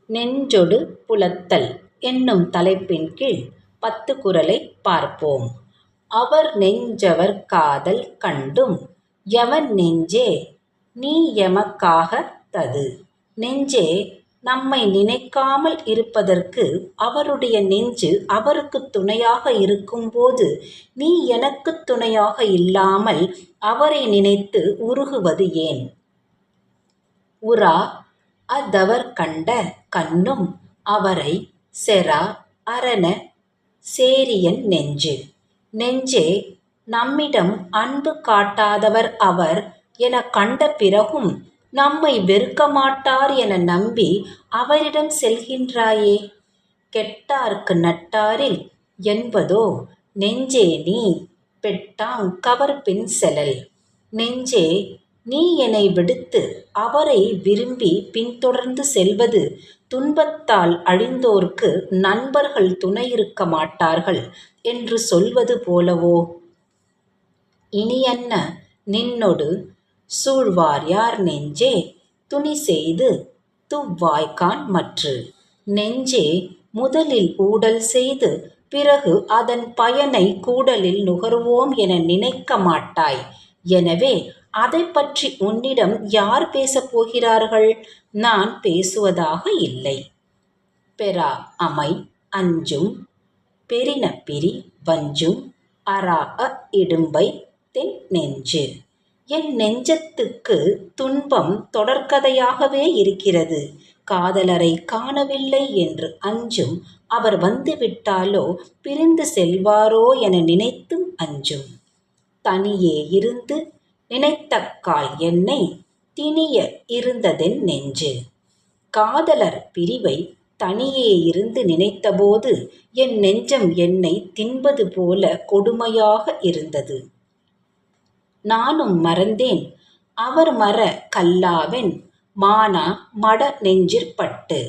நெஞ்சொடு புலத்தல் என்னும் தலைப்பின் கீழ் 10 குறளைப் பார்ப்போம். அவர் நெஞ்சவர் காதல் கண்டும் எவன் நெஞ்சே நீ எமக்காகத் தது. நெஞ்சே, நம்மை நினைக்காமல் இருப்பதற்கு அவருடைய நெஞ்சு அவருக்குத் துணையாக இருக்கும்போது நீ எனக்குத் துணையாக இல்லாமல் அவரை நினைத்து உருகுவது ஏன்? உறா அதவர் கண்ட கண்ணும் அவரை செறா அரன சேரியன் நெஞ்சு. நெஞ்சே, நம்மிடம் அன்பு காட்டாதவர் அவர் எனக் கண்ட பிறகும் நம்மை வெறுக்க மாட்டார் என நம்பி அவரிடம் செல்கின்றாயே. கெட்டார்க்கு நட்டாரில் என்பதோ நெஞ்சே நீ பெட்டாங் கவர்பின் செலல். நெஞ்சே, நீ என்னை விடுத்து அவரை விரும்பி பின்தொடர்ந்து செல்வது துன்பத்தால் அழிந்தோர்க்கு நண்பர்கள் துணையிருக்க மாட்டார்கள் என்று சொல்வது போலவோ? இனியன்ன நின்னொடு சூழ்வார் யார் நெஞ்சே துணிசெய்து துவ்வாய்க்காண் மற்று. நெஞ்சே, முதலில் ஊடல் செய்து பிறகு அதன் பயனை கூடலில் நுகர்வோம் என நினைக்க மாட்டாய். எனவே அதைப் பற்றி உன்னிடம் யார் பேசப் போகிறார்கள்? நான் பேசுவதாக இல்லை. பெறா அமை அஞ்சும் பெறின பிரி வஞ்சும் அறாஅ இடும்பை தென் நெஞ்சு. என் நெஞ்சத்துக்கு துன்பம் தொடர்கதையாகவே இருக்கிறது. காதலரை காணவில்லை என்று அஞ்சும். அவர் வந்துவிட்டாலோ பிரிந்து செல்வாரோ என நினைத்தும் அஞ்சும். தனியே இருந்து நினைத்தக்கால் என்னை திணிய இருந்ததென் நெஞ்சு. காதலர் பிரிவை தனியே இருந்து நினைத்தபோது என் நெஞ்சம் என்னை தின்பது போல கொடுமையாக இருந்தது. நானும் மறந்தேன் அவர் மற கல்லாவென் மானா மட நெஞ்சிற்பட்டு.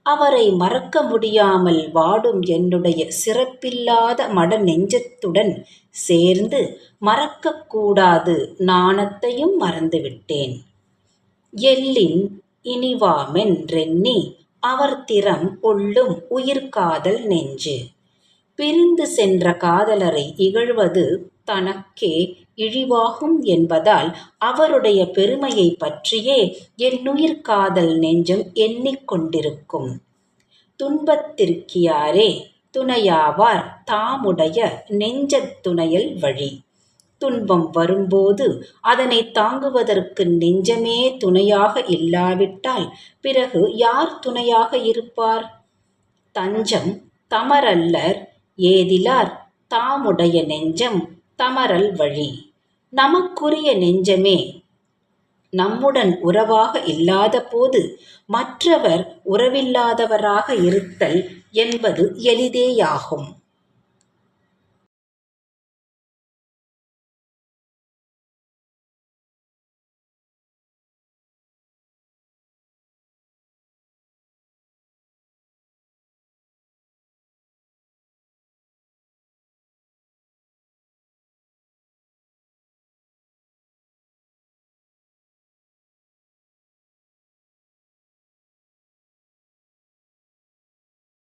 அவரை மறக்க முடியாமல் வாடும் என்னுடைய சிறப்பில்லாத மட நெஞ்சத்துடன் சேர்ந்து மறக்கக் கூடாது நாணத்தையும் மறந்துவிட்டேன். எல்லின் இனிவாமென் றெண்ணி அவர் திறம் ஒல்லும் உயிர்காதல் நெஞ்சு. பிரிந்து சென்ற காதலரை இகழ்வது தனக்கே இழிவாகும் என்பதால் அவருடைய பெருமையைப் பற்றியே என்னுயிர் காதல் நெஞ்சம் எண்ணிக் கொண்டிருக்கும். துன்பத்திற்கியாரே துணையாவார் தாமுடைய நெஞ்சத் துணையல் வழி. துன்பம் வரும்போது அதனை தாங்குவதற்கு நெஞ்சமே துணையாக இல்லாவிட்டால் பிறகு யார் துணையாக இருப்பார்? தஞ்சம் தமரல்லர் ஏதிலார் தாமுடைய நெஞ்சம் தமரல் வழி. நமக்குரிய நெஞ்சமே நம்முடன் உறவாக இல்லாத போது மற்றவர் உறவில்லாதவராக இருத்தல் என்பது எளிதேயாகும்.